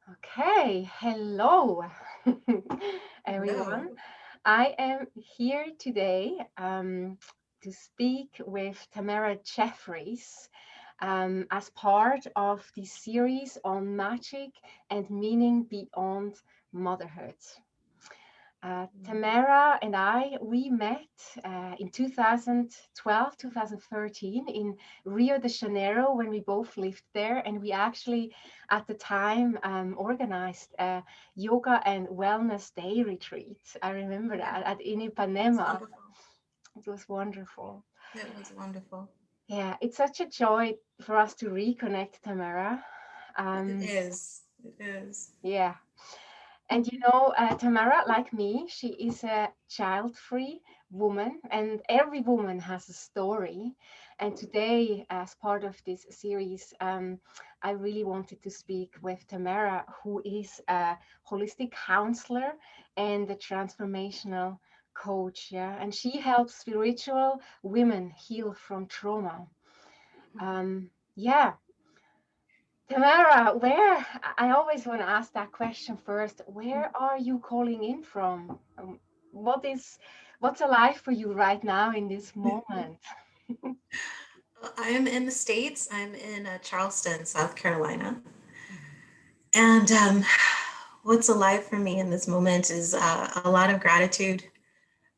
Okay, hello everyone. No. I am here today to speak with Tamara Jeffries as part of the series on magic and meaning beyond motherhood. Tamara and I, we met in 2012, 2013 in Rio de Janeiro when we both lived there. And we actually, at the time, organized a yoga and wellness day retreat. I remember Yeah, that in it was Ipanema. wonderful. It was wonderful. It was wonderful. Yeah, it's such a joy for us to reconnect, Tamara. It Um, is. It is. yeah, And you know, Tamara, like me, she is a child-free woman, and every woman has a story. And today, as part of this series, I really wanted to speak with Tamara, who is a holistic counselor and a transformational coach. Yeah, and she helps spiritual women heal from trauma. Yeah, Tamara, where I always want to ask that question first. Where are you calling in from? What is what's alive for you right now in this moment? I am in the States. I'm in Charleston, South Carolina. And what's alive for me in this moment is a lot of gratitude.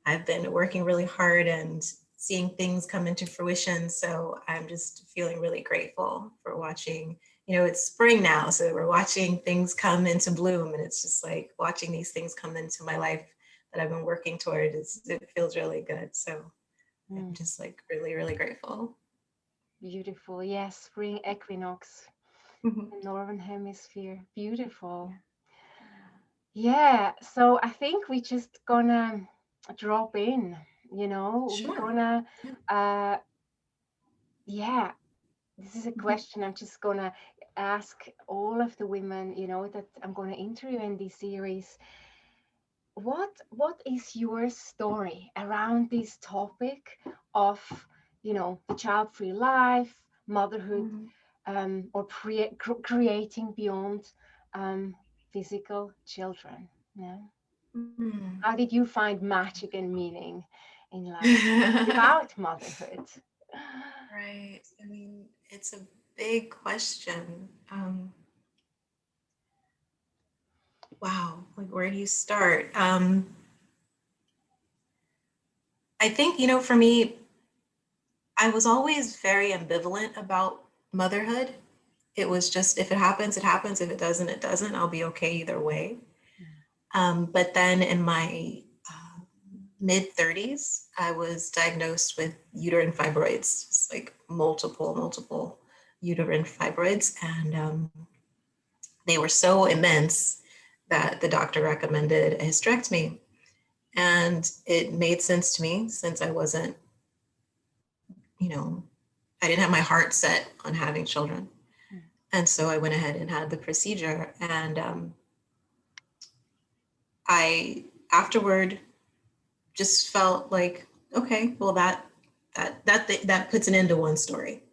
I've been working really hard and seeing things come into fruition. So I'm just feeling really grateful for watching. It's spring now. So we're watching things come into bloom. And it's just like watching these things come into my life that I've been working toward. It feels really good. So I'm Mm, just like really, really grateful. beautiful. Yes, spring equinox Mhm. in northern hemisphere. Beautiful. Yeah, so I think we just gonna drop in, we're Sure. gonna Yeah. uh yeah, this is a Mhm. question I'm just gonna ask all of the women, that I'm gonna interview in this series. What is your story around this topic of, the child-free life, motherhood, Mhm. or creating beyond um, physical children? Yeah. Mhm. How did you find magic and meaning in life without motherhood? Right. I mean, it's a big question. Wow, like where do you start? I think, for me, I was always very ambivalent about motherhood. It was just if it happens, it happens. If it doesn't, it doesn't. I'll be okay either way. But then in my mid 30s, I was diagnosed with uterine fibroids, just like multiple uterine fibroids. And they were so immense that the doctor recommended a hysterectomy. And it made sense to me since I wasn't, you know, I didn't have my heart set on having children. And so I went ahead and had the procedure. And I afterward just felt like, okay, well, that puts an end to one story.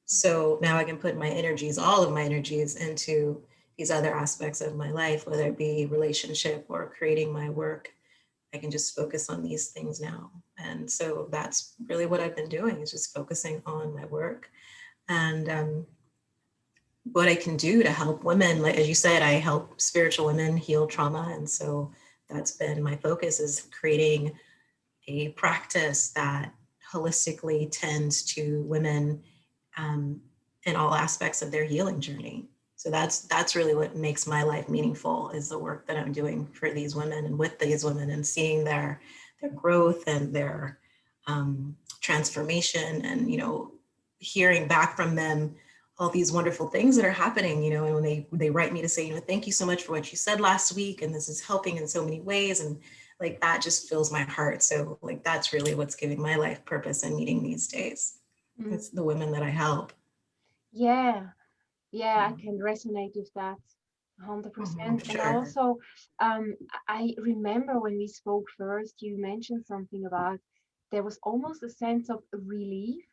So now I can put my energies, all of my energies, into these other aspects of my life, whether it be relationship or creating my work. I can just focus on these things now. And so that's really what I've been doing is just focusing on my work and what I can do to help women. Like, as you said, I help spiritual women heal trauma. And so that's been my focus is creating a practice that holistically tends to women um, in all aspects of their healing journey. So that's really what makes my life meaningful is the work that I'm doing for these women and with these women and seeing their growth and their transformation and hearing back from them all these wonderful things that are happening, and when they write me to say, thank you so much for what you said last week and this is helping in so many ways, and like that just fills my heart. So like that's really what's giving my life purpose and meaning these days. Mm, It's the women that I help. yeah, yeah, I can resonate with that Mhm, 100%. And sure. also, I remember when we spoke first, you mentioned something about there was almost a sense of relief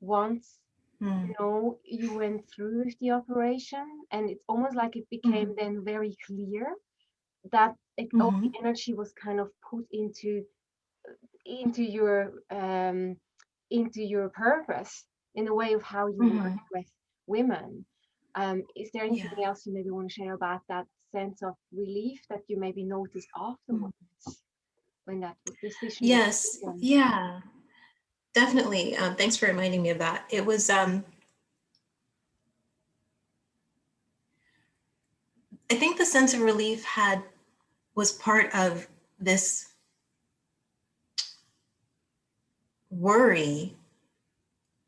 once. Mm. You went through with the operation, and it's almost like it became Mhm. then very clear that all the Mhm. energy was kind of put into your into your purpose in a way of how you work Mhm. with women. Is there anything Yeah. else you maybe want to share about that sense of relief that you maybe noticed Mhm. afterwards when that decision was Yes. taken? Yeah. Definitely. Thanks for reminding me of that. It was. I think the sense of relief had was part of this worry,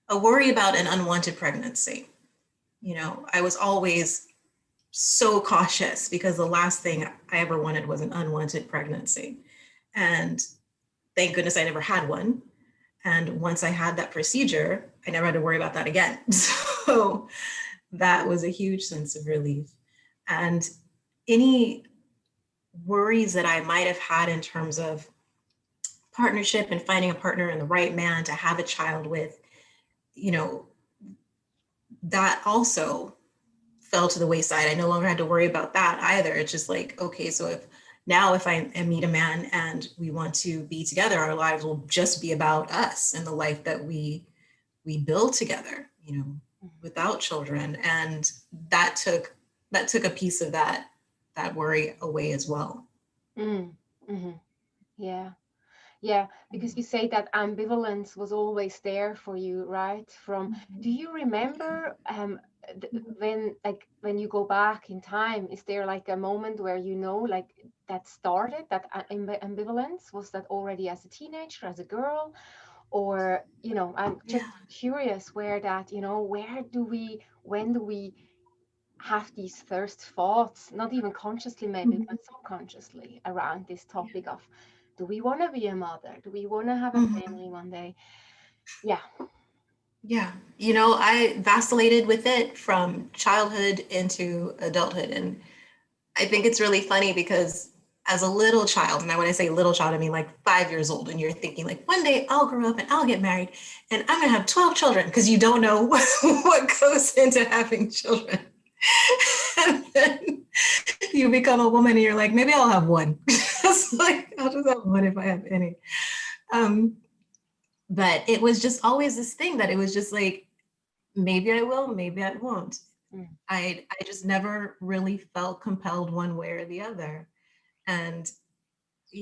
a worry about an unwanted pregnancy. I was always so cautious because the last thing I ever wanted was an unwanted pregnancy. And thank goodness I never had one. And once I had that procedure, I never had to worry about that again. So that was a huge sense of relief. And any worries that I might have had in terms of partnership and finding a partner and the right man to have a child with, you know, that also fell to the wayside. I no longer had to worry about that either. It's just like, okay, so if I meet a man and we want to be together, our lives will just be about us and the life that we build together, without children. And that took that took a piece of that worry away as well. Mm, hmm. Yeah. Yeah, because you say that ambivalence was always there for you, right? Do you remember when you go back in time, is there like a moment where like that started, that ambivalence? Was that already as a teenager, as a girl? Or, I'm just Yeah. curious where that, when do we have these first thoughts, not even consciously maybe, Mhm. but subconsciously around this topic of, do we want to be a mother? Do we want to have a Mhm. family one day? Yeah. Yeah. I vacillated with it from childhood into adulthood. And I think it's really funny because as a little child, and when I say little child, I mean like 5 years old, and you're thinking like one day I'll grow up and I'll get married and I'm gonna have 12 children because you don't know what goes into having children. And then you become a woman and you're like, maybe I'll have one. It's like I'll just have one if I have any. Um, but it was just always this thing that it was just like, maybe I will, maybe I won't. Mm, I just never really felt compelled one way or the other. And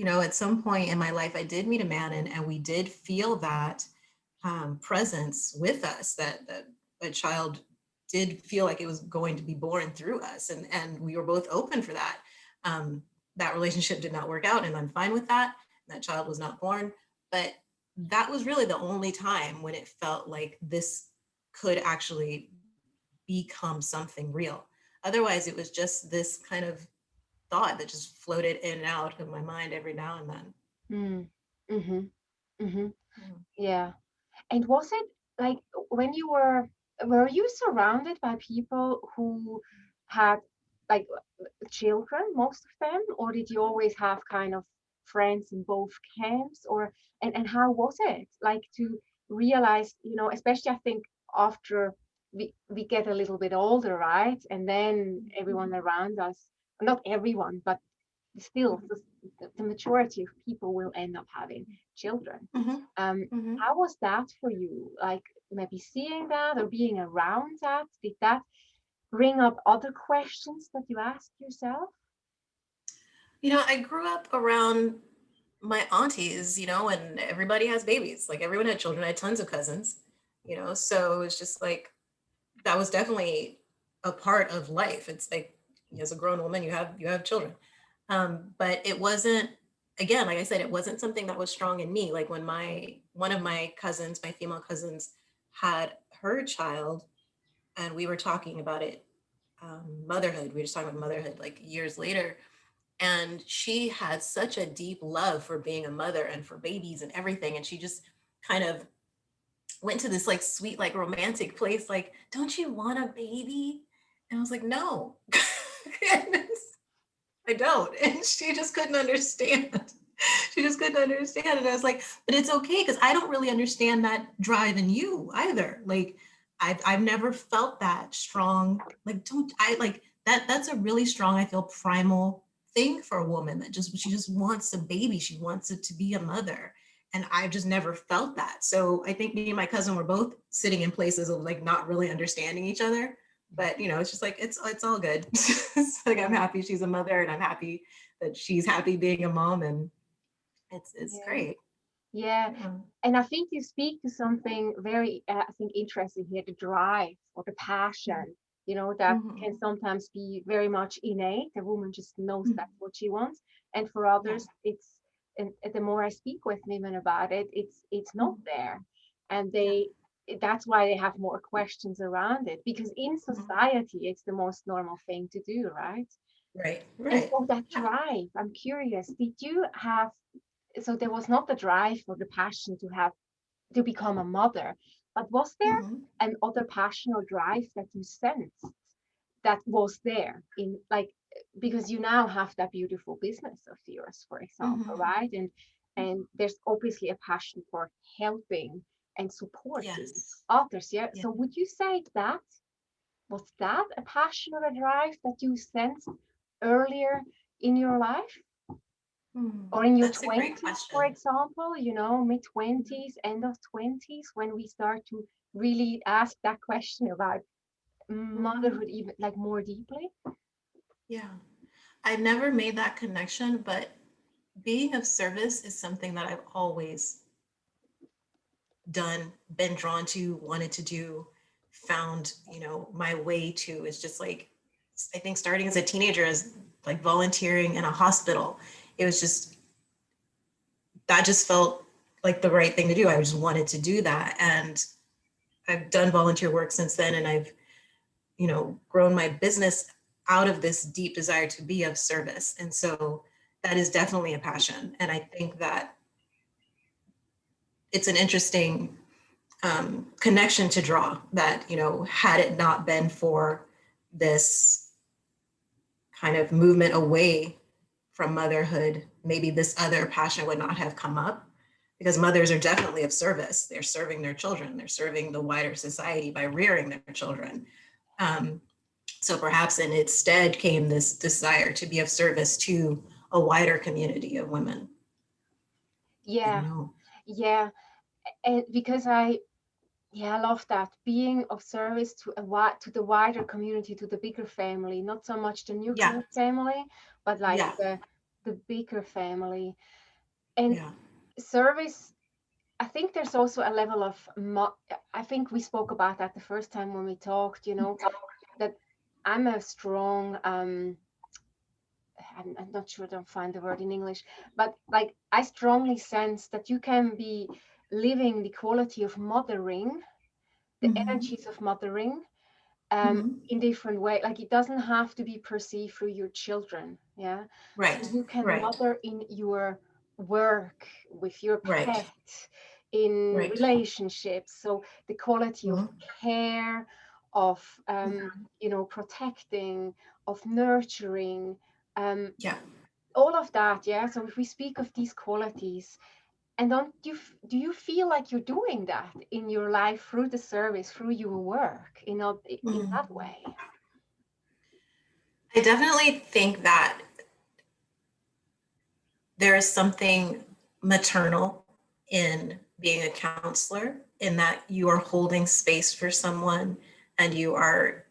at some point in my life, I did meet a man, and we did feel that presence with us, that a child did feel like it was going to be born through us, and we were both open for that. Um, that relationship did not work out, and I'm fine with that. That child was not born, but that was really the only time when it felt like this could actually become something real. Otherwise, it was just this kind of thought that just floated in and out of my mind every now and then. mm, mm-hmm, mm-hmm. Mm. Yeah. And was it like when were you surrounded by people who had like children, most of them, or did you always have kind of friends in both camps? Or and how was it like to realize, especially I think after we get a little bit older, right? And then everyone around us, not everyone, but still the majority of people will end up having children. Mhm. Mhm. How was that for you? Like maybe seeing that or being around that? Did that bring up other questions that you asked yourself? I grew up around my aunties, and everybody has babies. Like everyone had children. I had tons of cousins, so it was just like that was definitely a part of life. It's like as a grown woman, you have children. But it wasn't, again, like I said, it wasn't something that was strong in me. Like when one of my cousins, my female cousins, had her child, and we were talking about it, motherhood. We were just talking about motherhood like years later. And she had such a deep love for being a mother and for babies and everything. And she just kind of went to this like sweet, like romantic place, like, don't you want a baby? And I was like, no, I don't. And she just couldn't understand. She just couldn't understand. And I was like, but it's okay because I don't really understand that drive in you either. Like, I've never felt that strong. Like, don't I like that? That's a really strong, I feel, primal thing for a woman that just she just wants a baby. She wants it to be a mother. And I've just never felt that. So I think me and my cousin were both sitting in places of like not really understanding each other. But it's just like it's all good. It's like I'm Yeah. happy she's a mother, and I'm happy that she's happy being a mom, and it's Yeah. great. Yeah. Yeah. And I think you speak to something very, I think, interesting here, the drive or the passion, that can Mm-hmm. sometimes be very much innate. A woman just knows Mm-hmm. that's what she wants. And for Yeah. others, and the more I speak with women about it, it's not Mm-hmm. there. And Yeah. that's why they have more questions around it, because in Mm-hmm. society, it's the most normal thing to do, right? Right. And Right. so that Yeah. drive, I'm curious, did you have, so there was not the drive or the passion to become a mother, but was there Mm-hmm. an other passion or drive that you sensed that was there in, like, because you now have that beautiful business of yours, for example, Mm-hmm. right? And there's obviously a passion for helping and supporting Yes. others. Yeah. Yeah. So would you say that was that a passion or a drive that you sensed earlier in your life? Or in your That's a great 20s, for question. example, mid 20s, end of 20s, when we start to really ask that question about Mm-hmm. motherhood, even like more deeply. Yeah. I never made that connection, but being of service is something that I've always done, been drawn to, wanted to do, found, my way to. It's just like, I think starting as a teenager as like volunteering in a hospital, it was just, that just felt like the right thing to do. I just wanted to do that. And I've done volunteer work since then, and I've grown my business out of this deep desire to be of service. And so that is definitely a passion. And I think that it's an interesting connection to draw that, had it not been for this kind of movement away from motherhood, maybe this other passion would not have come up, because mothers are definitely of service. They're serving their children, they're serving the wider society by rearing their children. Um, So perhaps in its stead came this desire to be of service to a wider community of women. I don't Yeah, know. yeah, and because yeah, I love that, being of service to to the wider community, to the bigger family, not so much the Yeah, nuclear family, but like yeah, the bigger family. And yeah. service, I think there's also a level of, I think we spoke about that the first time when we talked, that I'm a strong, I'm not sure, I don't find the word in English, but like I strongly sense that you can be living the quality of mothering, the Mm-hmm. energies of mothering, Mm-hmm. in different way. Like it doesn't have to be perceived through your children. Yeah. So Right, you can right, mother in your work, with your right, pet, in right. relationships. So the quality of Mhm. care, of Yeah, protecting, of nurturing, um, yeah. all of that. Yeah. So if we speak of these qualities, and don't you do you feel like you're doing that in your life through the service, through your work, in Mhm. that way? I definitely think that there is something maternal in being a counselor, in that you are holding space for someone and you are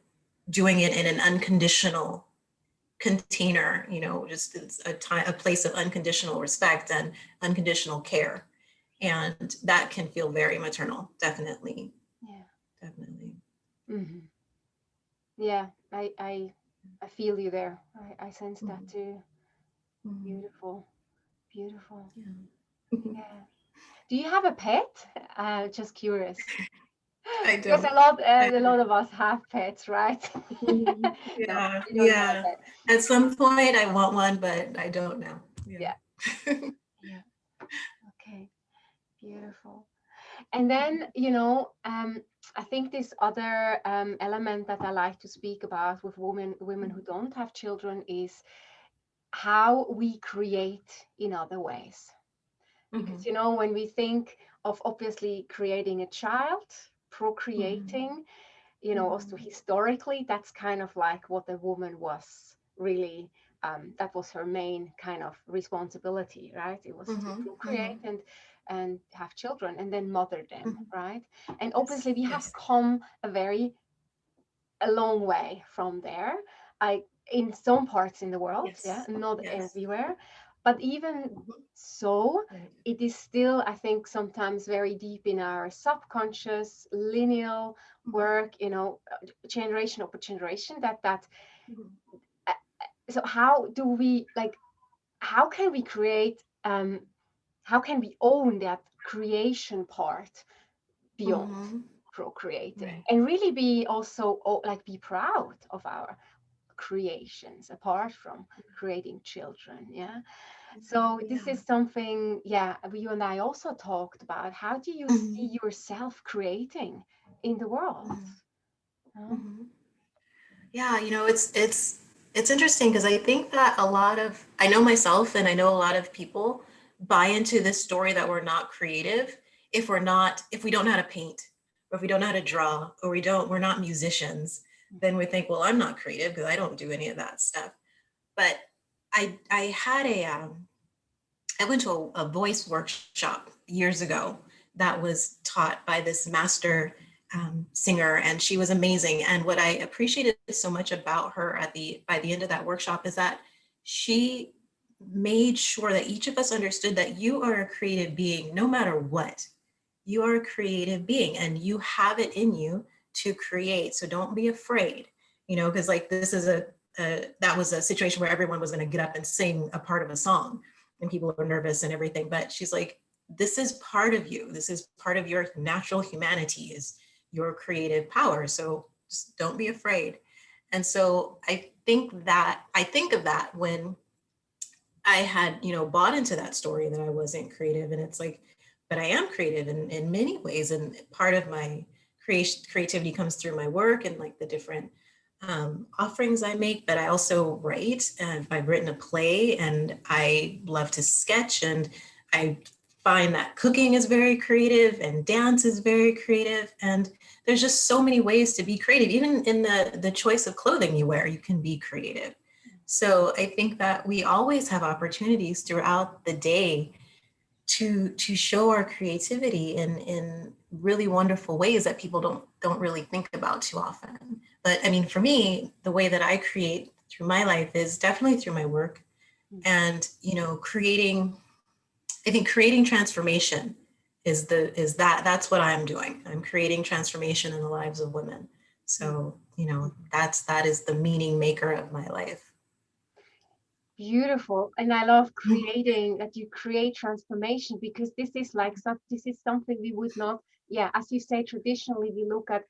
doing it in an unconditional container, just it's a place of unconditional respect and unconditional care. And that can feel very maternal, definitely, Yeah. definitely. Hmm. Yeah. I feel you there. I sense that Mhm. too. Mhm. Beautiful. Beautiful. Yeah. Yeah. Do you have a pet? Just curious. I Because don't. a lot of us have pets, right? No, Yeah, you don't have a yeah. pet. At some point, I want one, but I don't now. Yeah. Yeah. Yeah. Okay. Beautiful. And then, I think this other element that I like to speak about with women who don't have children is how we create in other ways. Because, Mhm. when we think of obviously creating a child, procreating, you know, also historically, that's kind of like what the woman was really, that was her main kind of responsibility, right? It was to procreate and have children and then mother them, right? And Yes. obviously we have Yes. come a long way from there. I in some parts in the world, yeah, Yes. not Yes. everywhere, but even Mhm. so, Right. it is still, I think, sometimes very deep in our subconscious lineal work, you know, generation over generation. That Mhm. uh, so how do we like? How can we create? How can we own that creation part beyond Mhm. procreating Right. and really be also like be proud of our creations apart from creating children, yeah. So this Yeah. is something, yeah, you and I also talked about. How do you Mhm. see yourself creating in the world? Mhm. Huh? Mhm. Yeah, it's interesting because I think that I know myself and I know a lot of people buy into this story that we're not creative if we don't know how to paint, or if we don't know how to draw, or we're not musicians, then we think, well, I'm not creative because I don't do any of that stuff. But I had I went to a voice workshop years ago that was taught by this master singer, and she was amazing. And what I appreciated so much about her by the end of that workshop is that she made sure that each of us understood that you are a creative being no matter what. You are a creative being and you have it in you to create. So don't be afraid, because like this is that was a situation where everyone was going to get up and sing a part of a song and people are nervous and everything. But she's like, this is part of you. This is part of your natural humanity, is your creative power. So just don't be afraid. And so I think of that when I had, bought into that story that I wasn't creative. And it's like, but I am creative in many ways. And part of my creativity comes through my work and like the different offerings I make, but I also write. And I've written a play and I love to sketch. And I find that cooking is very creative and dance is very creative. And there's just so many ways to be creative. Even in the choice of clothing you wear, you can be creative. So I think that we always have opportunities throughout the day to show our creativity in really wonderful ways that people don't really think about too often. But I mean, for me, the way that I create through my life is definitely through my work, and creating. I think creating transformation is that's what I'm doing. I'm creating transformation in the lives of women. So that is the meaning maker of my life. Beautiful. And I love creating that you create transformation because this is something we would not, yeah, as you say, traditionally we look at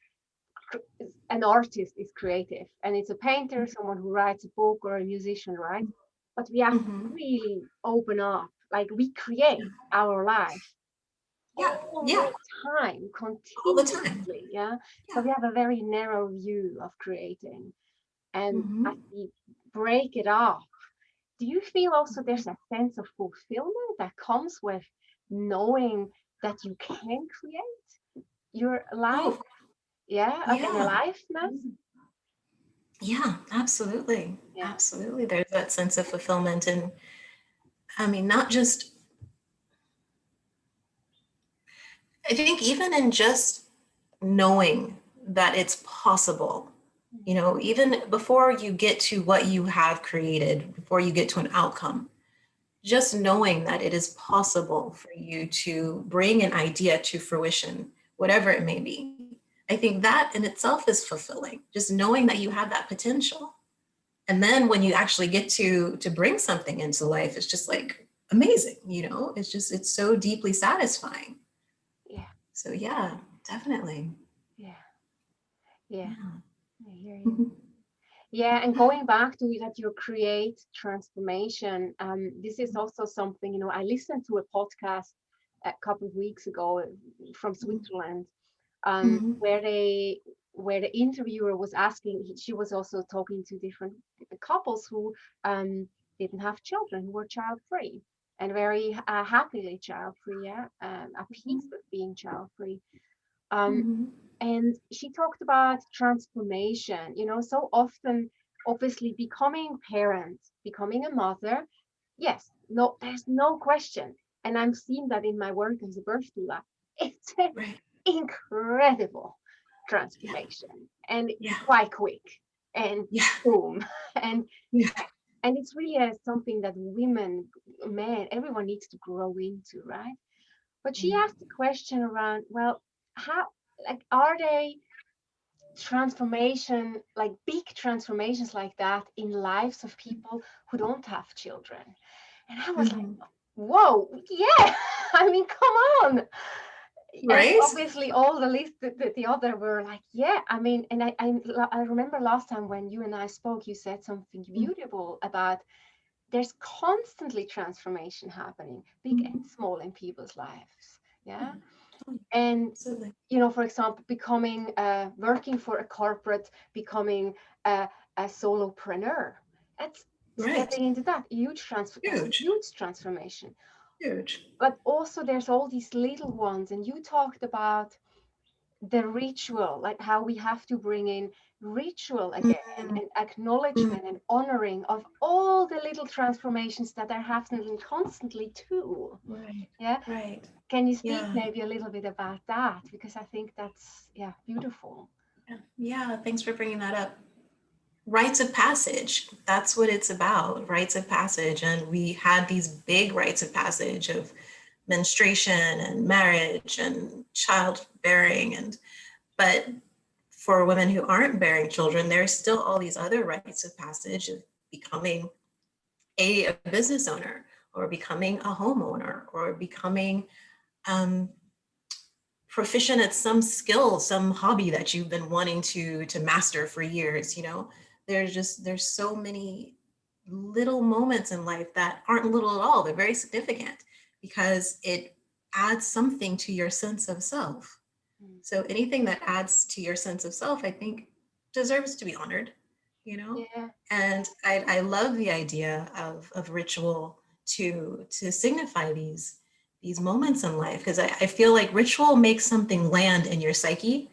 an artist is creative and it's a painter, someone who writes a book or a musician, right? But we have to Mhm. really open up, like we create our life Yeah, all yeah, the time, all the time. continuously, yeah. So Yeah. we have a very narrow view of creating, and as Hmm. we break it up, do you feel also there's a sense of fulfillment that comes with knowing that you can create your life, Oh, yeah, like an yeah. aliveness? Yeah, absolutely. Yeah. Absolutely. There's that sense of fulfillment. And I mean, not just, I think even in just knowing that it's possible, even before you get to what you have created, before you get to an outcome, just knowing that it is possible for you to bring an idea to fruition, whatever it may be. I think that in itself is fulfilling, just knowing that you have that potential. And then when you actually get to bring something into life, it's just like amazing, it's so deeply satisfying. Yeah. So yeah, definitely. Yeah. Yeah. Yeah. I hear you. Yeah, and going back to that, your create transformation. This is also something, you know, I listened to a podcast a couple of weeks ago from Switzerland, Mhm. where the interviewer was asking, she was also talking to different couples who didn't have children, who were child free and very happily child free, yeah, at peace with being child free. Um, Mhm. And she talked about transformation, so often, obviously, becoming parent, becoming a mother. Yes, no, there's no question. And I'm seeing that in my work as a birth doula. It's an Right. incredible Yeah. transformation and Yeah. quite quick and Yeah. boom. And Yeah. and it's really something that women, men, everyone needs to grow into, right? But she Mm. asked the question around, well, how, like, are they transformation, like big transformations like that in lives of people who don't have children? And I was like, Mhm. whoa, yeah. I mean, come on. And Right? obviously all the list, the other were like, yeah, I mean, and I remember last time when you and I spoke, you said something beautiful about there's constantly transformation happening, big and Mhm. small, in people's lives. Yeah. Mhm. Oh, And absolutely. for example, becoming working for a corporate, becoming a solopreneur, that's Right. stepping into that that's a Huge. huge transformation. Huge. But also there's all these little ones, and you talked about the ritual, like how we have to bring in ritual again, Mm. and Mm. acknowledgement and honoring of all the little transformations that are happening constantly too. Right. Yeah. Right. Can you speak Yeah. maybe a little bit about that? Because I think that's, yeah, beautiful. Yeah. Yeah. Thanks for bringing that up. Rites of passage. That's what it's about. Rites of passage. And we had these big rites of passage of menstruation and marriage and childbearing. But for women who aren't bearing children, there's still all these other rites of passage of becoming a business owner, or becoming a homeowner, or becoming um, proficient at some skill, some hobby that you've been wanting to master for years. There's so many little moments in life that aren't little at all. They're very significant because it adds something to your sense of self. Mm. So anything that adds to your sense of self, I think, deserves to be honored, you know? Yeah. And I love the idea of ritual to signify these moments in life, because I feel like ritual makes something land in your psyche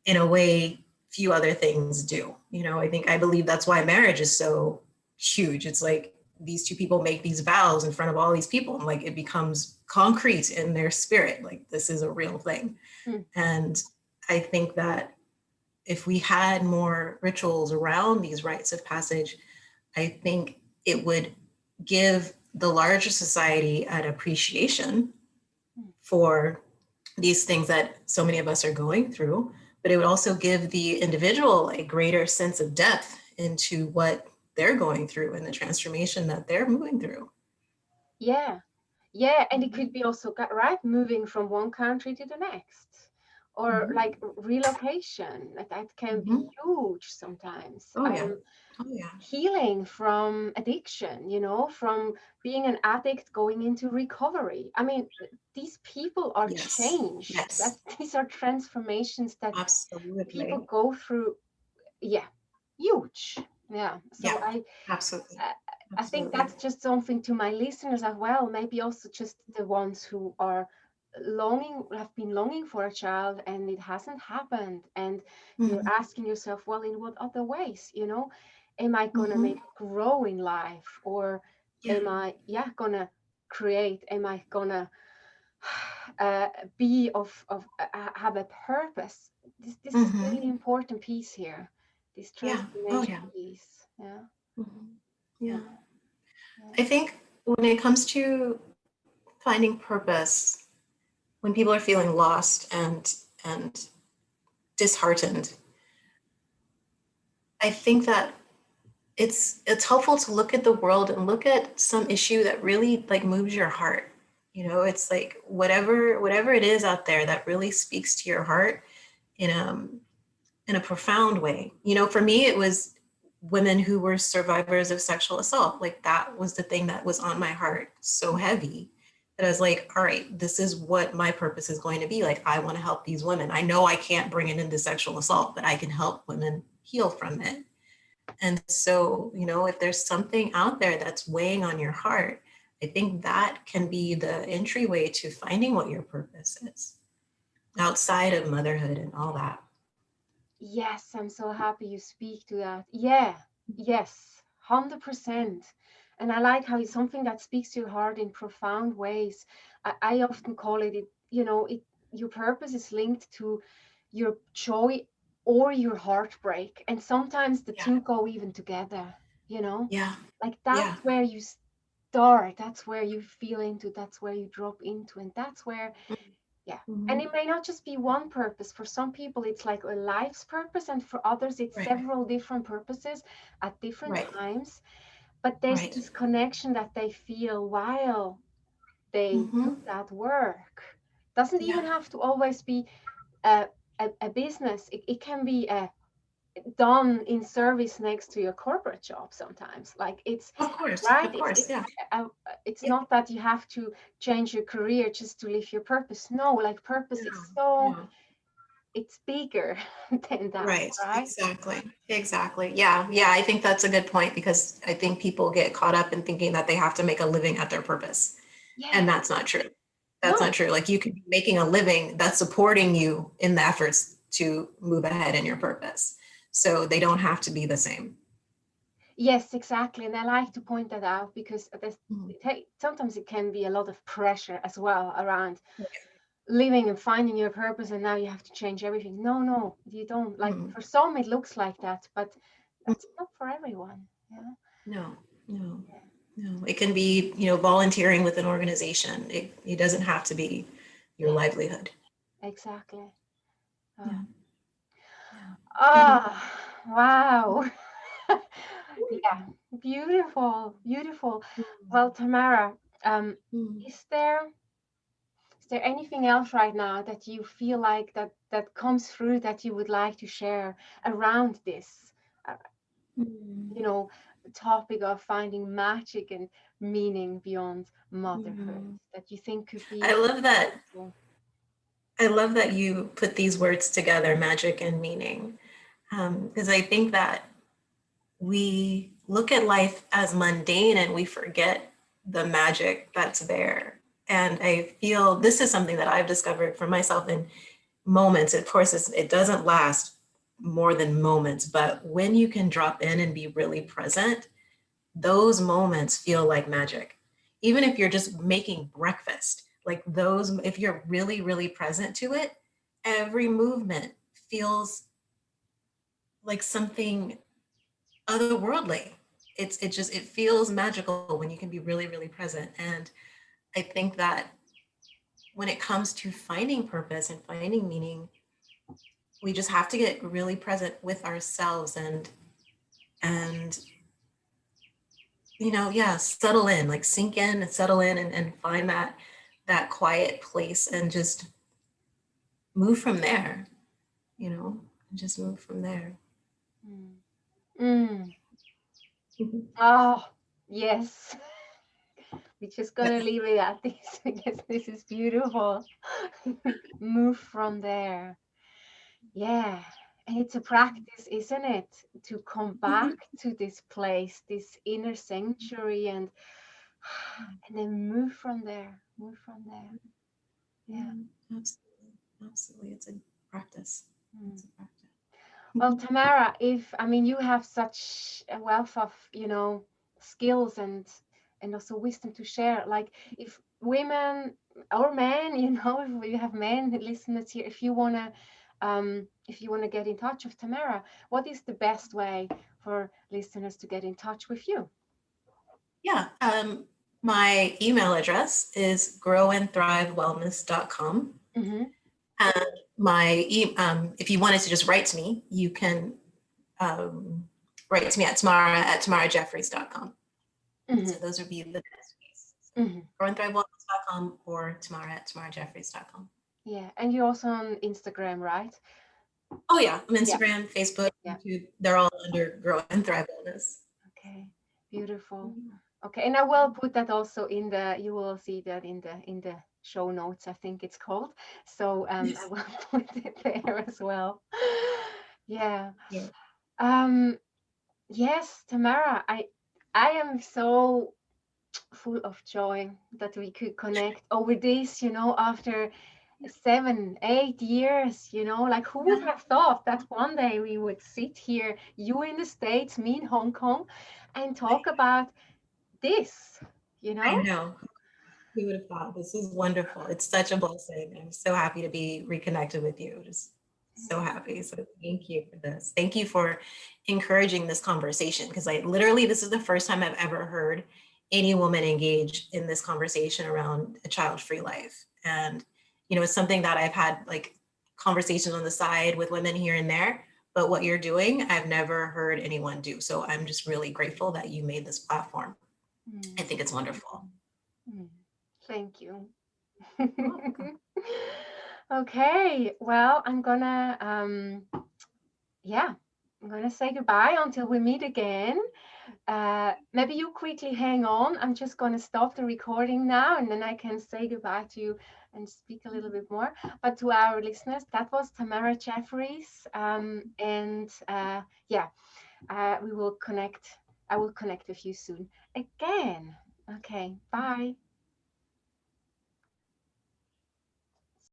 in a way few other things do. I believe that's why marriage is so huge. It's like these two people make these vows in front of all these people, and like it becomes concrete in their spirit. Like this is a real thing. Mm. And I think that if we had more rituals around these rites of passage, I think it would give the larger society an appreciation Mm. for these things that so many of us are going through, but it would also give the individual a greater sense of depth into what they're going through and the transformation that they're moving through. Yeah. Yeah, and it could be also right, moving from one country to the next, or Mm-hmm. like relocation. That can be Mm-hmm. huge sometimes. Oh yeah. Oh yeah. Healing from addiction, from being an addict going into recovery. I mean, these people are Yes. changed. Yes. These are transformations that people Absolutely. go through. Yeah, huge. Yeah. So Yeah. Absolutely. I I think Absolutely. that's just something to my listeners as well. Maybe also just the ones who are have been longing for a child and it hasn't happened, and you're Mm-hmm. asking yourself, well, in what other ways, am I gonna Mm-hmm. make grow in life, or Yeah. am I, yeah, gonna create? Am I gonna uh, be of have a purpose? This is Mm-hmm. really important piece here. This Yeah. Oh transformation yeah. piece. Yeah. Mm-hmm. Yeah. Yeah. Yeah. I think when it comes to finding purpose, when people are feeling lost and disheartened, I think that it's helpful to look at the world and look at some issue that really like moves your heart. It's like whatever it is out there that really speaks to your heart in a profound way. For me, it was women who were survivors of sexual assault. Like that was the thing that was on my heart so heavy that I was like, all right, this is what my purpose is going to be. Like, I want to help these women. I know I can't bring it into sexual assault, but I can help women heal from it. And so, if there's something out there that's weighing on your heart, I think that can be the entryway to finding what your purpose is outside of motherhood and all that. Yes, I'm so happy you speak to that. Yeah, yes, 100%. And I like how it's something that speaks to your heart in profound ways. I often call it, your purpose is linked to your joy or your heartbreak. And sometimes the Yeah. two go even together, you know? Yeah. Like Yeah. that's where you start, that's where you feel into, that's where you drop into, and that's where, yeah. And Mm-hmm. it may not just be one purpose. For some people, it's like a life's purpose, and for others, it's Right. several different purposes at different Right. times. But there's Right. this connection that they feel while they do Mm-hmm. that work. Doesn't Yeah. even have to always be a business. It can be done in service next to your corporate job sometimes. Like it's Of course. right. Of course. Yeah. Uh, it's Yeah. not that you have to change your career just to live your purpose. No, like purpose No. is so No. it's bigger than that, Right. right? Exactly. Exactly. Yeah. Yeah. I think that's a good point because I think people get caught up in thinking that they have to make a living at their purpose. Yeah. And that's not true. That's not No. true. Like you could be making a living that's supporting you in the efforts to move ahead in your purpose. So they don't have to be the same. Yes, exactly. And I like to point that out because Mhm. sometimes it can be a lot of pressure as well around living and finding your purpose, and now you have to change everything. No, no, you don't. Like Mhm. for some, it looks like that, but that's not for everyone. Yeah. No, no, no. It can be, volunteering with an organization. It doesn't have to be your Yeah, livelihood. exactly. Oh. Yeah, yeah. Ah, wow. Yeah, beautiful, beautiful. Well, Tamara, um, Mhm. is there is there anything else right now that you feel like that comes through that you would like to share around this, uh, Mhm. you know, the topic of finding magic and meaning beyond motherhood Mhm. that you think could I be love that. helpful? I love that you put these words together, magic and meaning, because I think that we look at life as mundane and we forget the magic that's there. And I feel this is something that I've discovered for myself in moments. Of course, it doesn't last more than moments, but when you can drop in and be really present, those moments feel like magic. Even if you're just making breakfast, like those, if you're really, really present to it, every movement feels like something otherworldly. It feels magical when you can be really, really present. And I think that when it comes to finding purpose and finding meaning, we just have to get really present with ourselves and yeah, settle in, like sink in and settle in and find that quiet place and just move from there, and just move from there. Mm. Mm. Mhm. Oh, yes. We're just Yeah. gonna leave it at this because this is beautiful. Move from there. Yeah. And it's a practice, isn't it? To come back Mhm. to this place, this inner sanctuary, and then move from there. Move from there. Yeah. Mhm. Absolutely. Absolutely. It's a practice. Mm. It's a practice. Well, Tamara, if I mean you have such a wealth of, skills and also wisdom to share. Like if women or men, if we have men listeners here, if you wanna get in touch with Tamara, what is the best way for listeners to get in touch with you? Yeah. My email address is growandthrivewellness.com. Mm-hmm. And if you wanted to just write to me, you can um, write to me at tamarajeffries.com. So Mm-hmm. those would be the best ways. So Mm-hmm. growandthrivewellness.com or tamara@tamarajeffries.com. Yeah. And you're also on Instagram, right? Oh yeah, I'm Yeah. Instagram, Facebook, Yeah. YouTube. They're all under Grow and Thrive Wellness. Okay. Beautiful. Mhm. Okay, and I will put that also you will see that in the show notes, I think it's called. So I Yes. will put it there as well. Yeah. Yeah. Um, yes, Tamara, I am so full of joy that we could connect over this, after 7, 8 years, like who would Yeah, have thought that one day we would sit here, you in the States, me in Hong Kong, and talk about this, you I know? know. Who would have thought? This is wonderful. It's such a blessing. I'm so happy to be reconnected with you. Just so happy. So thank you for this. Thank you for encouraging this conversation because I literally, this is the first time I've ever heard any woman engage in this conversation around a child-free life. And, it's something that I've had like conversations on the side with women here and there. But what you're doing, I've never heard anyone do. So I'm just really grateful that you made this platform. I Mm, think it's wonderful. mm. Thank you. You're welcome. Okay, well, yeah, I'm gonna say goodbye until we meet again. Maybe you quickly hang on. I'm just gonna stop the recording now, and then I can say goodbye to you and speak a little bit more. But to our listeners, that was Tamara Jeffries, and yeah, we will connect. I will connect with you soon again. Okay, bye.